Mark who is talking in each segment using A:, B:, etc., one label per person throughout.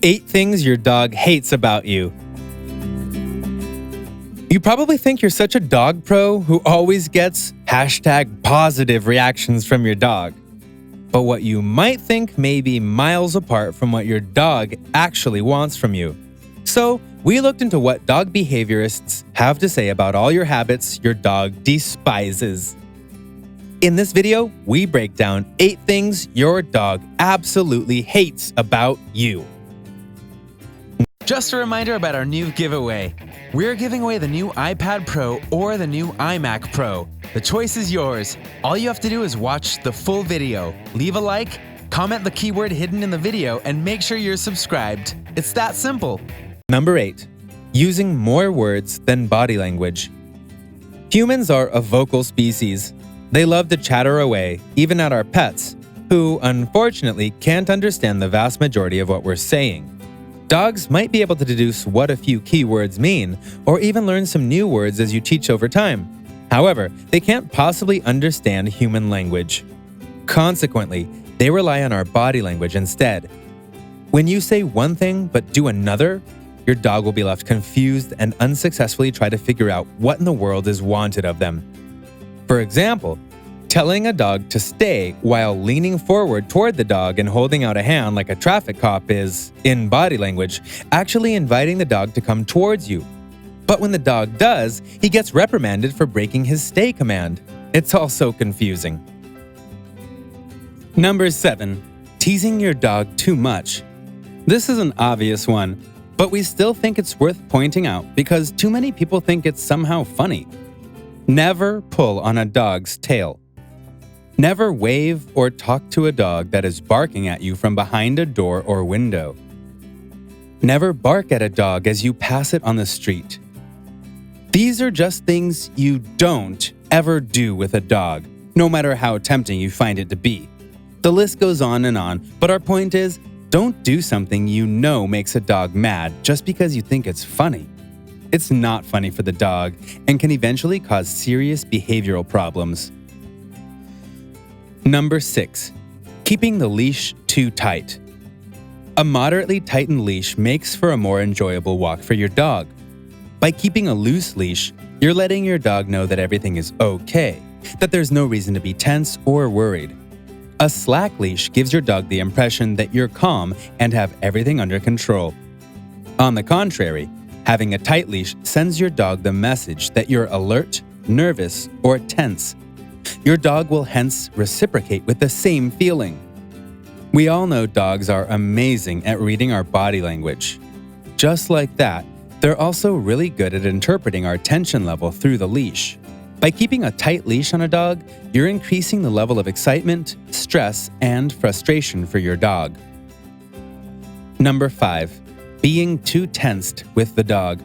A: 8 things your dog hates about you. You probably think you're such a dog pro who always gets #positive reactions from your dog. But what you might think may be miles apart from what your dog actually wants from you. So, we looked into what dog behaviorists have to say about all your habits your dog despises. In this video, we break down 8 things your dog absolutely hates about you. Just a reminder about our new giveaway. We're giving away the new iPad Pro or the new iMac Pro. The choice is yours. All you have to do is watch the full video, leave a like, comment the keyword hidden in the video, and make sure you're subscribed. It's that simple. Number 8. Using more words than body language. Humans are a vocal species. They love to chatter away, even at our pets, who unfortunately can't understand the vast majority of what we're saying. Dogs might be able to deduce what a few key words mean, or even learn some new words as you teach over time. However, they can't possibly understand human language. Consequently, they rely on our body language instead. When you say one thing but do another, your dog will be left confused and unsuccessfully try to figure out what in the world is wanted of them. For example, telling a dog to stay while leaning forward toward the dog and holding out a hand like a traffic cop is, in body language, actually inviting the dog to come towards you. But when the dog does, he gets reprimanded for breaking his stay command. It's all so confusing. Number 7. Teasing your dog too much. This is an obvious one, but we still think it's worth pointing out because too many people think it's somehow funny. Never pull on a dog's tail. Never wave or talk to a dog that is barking at you from behind a door or window. Never bark at a dog as you pass it on the street. These are just things you don't ever do with a dog, no matter how tempting you find it to be. The list goes on, but our point is, don't do something you know makes a dog mad just because you think it's funny. It's not funny for the dog and can eventually cause serious behavioral problems. Number 6. Keeping the leash too tight. A moderately tightened leash makes for a more enjoyable walk for your dog. By keeping a loose leash, you're letting your dog know that everything is okay, that there's no reason to be tense or worried. A slack leash gives your dog the impression that you're calm and have everything under control. On the contrary, having a tight leash sends your dog the message that you're alert, nervous, or tense. Your dog will hence reciprocate with the same feeling. We all know dogs are amazing at reading our body language. Just like that, they're also really good at interpreting our tension level through the leash. By keeping a tight leash on a dog, you're increasing the level of excitement, stress, and frustration for your dog. Number 5. Being too tensed with the dog.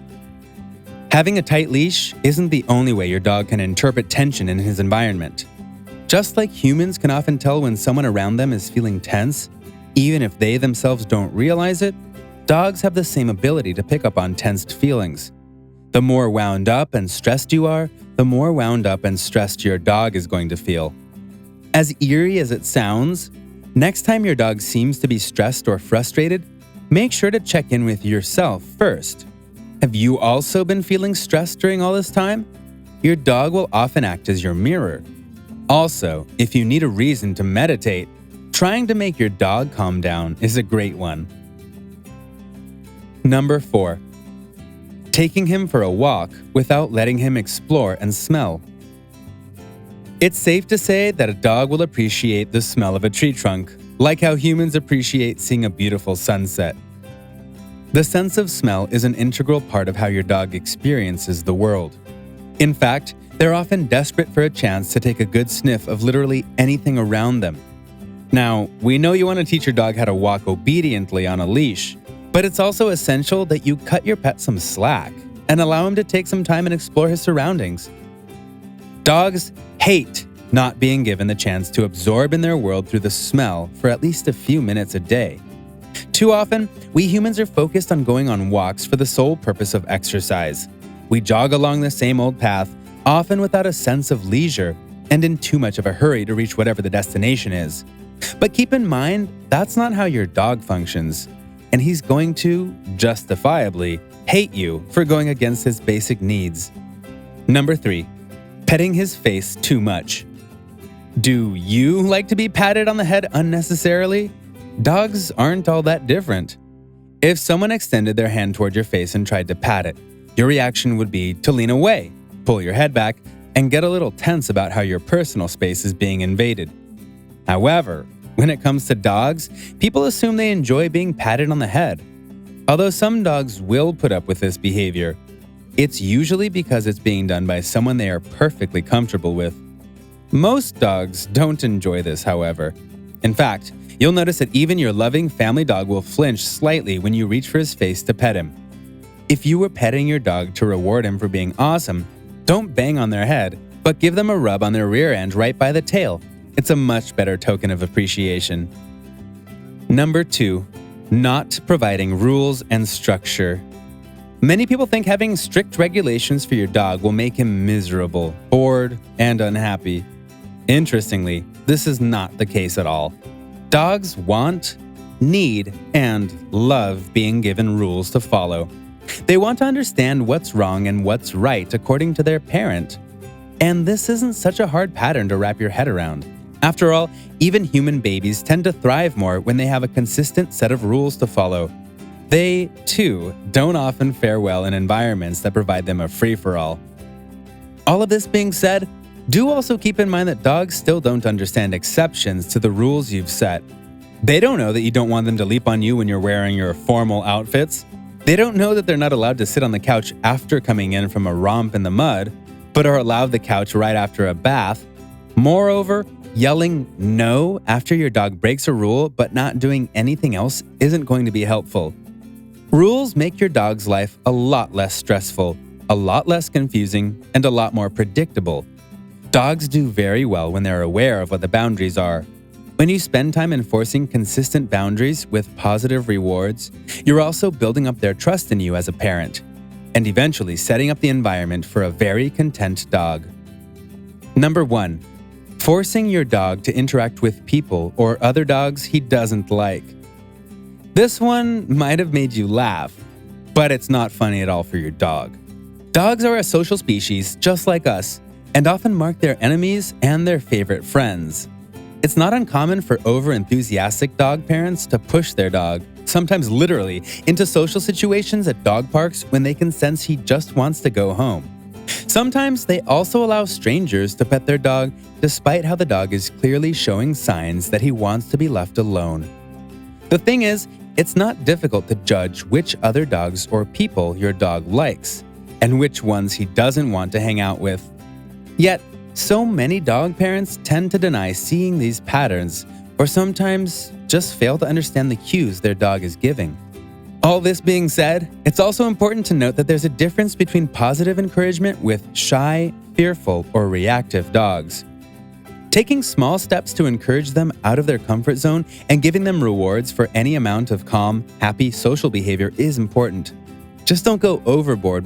A: Having a tight leash isn't the only way your dog can interpret tension in his environment. Just like humans can often tell when someone around them is feeling tense, even if they themselves don't realize it, dogs have the same ability to pick up on tensed feelings. The more wound up and stressed you are, the more wound up and stressed your dog is going to feel. As eerie as it sounds, next time your dog seems to be stressed or frustrated, make sure to check in with yourself first. Have you also been feeling stressed during all this time? Your dog will often act as your mirror. Also, if you need a reason to meditate, trying to make your dog calm down is a great one. Number 4. Taking him for a walk without letting him explore and smell. It's safe to say that a dog will appreciate the smell of a tree trunk, like how humans appreciate seeing a beautiful sunset. The sense of smell is an integral part of how your dog experiences the world. In fact, they're often desperate for a chance to take a good sniff of literally anything around them. Now, we know you want to teach your dog how to walk obediently on a leash, but it's also essential that you cut your pet some slack and allow him to take some time and explore his surroundings. Dogs hate not being given the chance to absorb in their world through the smell for at least a few minutes a day. Too often, we humans are focused on going on walks for the sole purpose of exercise. We jog along the same old path, often without a sense of leisure and in too much of a hurry to reach whatever the destination is. But keep in mind, that's not how your dog functions. and he's going to, justifiably, hate you for going against his basic needs. Number 3. Petting his face too much. Do you like to be patted on the head unnecessarily? Dogs aren't all that different. If someone extended their hand toward your face and tried to pat it, your reaction would be to lean away, pull your head back, and get a little tense about how your personal space is being invaded. However, when it comes to dogs, people assume they enjoy being patted on the head. Although some dogs will put up with this behavior, it's usually because it's being done by someone they are perfectly comfortable with. Most dogs don't enjoy this, however. In fact, you'll notice that even your loving family dog will flinch slightly when you reach for his face to pet him. If you were petting your dog to reward him for being awesome, don't bang on their head, but give them a rub on their rear end right by the tail. It's a much better token of appreciation. Number 2. Not providing rules and structure. Many people think having strict regulations for your dog will make him miserable, bored, and unhappy. Interestingly, this is not the case at all. Dogs want, need, and love being given rules to follow. They want to understand what's wrong and what's right according to their parent. And this isn't such a hard pattern to wrap your head around. After all, even human babies tend to thrive more when they have a consistent set of rules to follow. They, too, don't often fare well in environments that provide them a free-for-all. All of this being said, do also keep in mind that dogs still don't understand exceptions to the rules you've set. They don't know that you don't want them to leap on you when you're wearing your formal outfits. They don't know that they're not allowed to sit on the couch after coming in from a romp in the mud, but are allowed the couch right after a bath. Moreover, yelling no after your dog breaks a rule but not doing anything else isn't going to be helpful. Rules make your dog's life a lot less stressful, a lot less confusing, and a lot more predictable. Dogs do very well when they're aware of what the boundaries are. When you spend time enforcing consistent boundaries with positive rewards, you're also building up their trust in you as a parent, and eventually setting up the environment for a very content dog. Number 1. Forcing your dog to interact with people or other dogs he doesn't like. This one might have made you laugh, but it's not funny at all for your dog. Dogs are a social species just like us, and often mark their enemies and their favorite friends. It's not uncommon for over-enthusiastic dog parents to push their dog, sometimes literally, into social situations at dog parks when they can sense he just wants to go home. Sometimes they also allow strangers to pet their dog despite how the dog is clearly showing signs that he wants to be left alone. The thing is, it's not difficult to judge which other dogs or people your dog likes, and which ones he doesn't want to hang out with. Yet, so many dog parents tend to deny seeing these patterns, or sometimes just fail to understand the cues their dog is giving. All this being said, it's also important to note that there's a difference between positive encouragement with shy, fearful, or reactive dogs. Taking small steps to encourage them out of their comfort zone and giving them rewards for any amount of calm, happy social behavior is important. Just don't go overboard with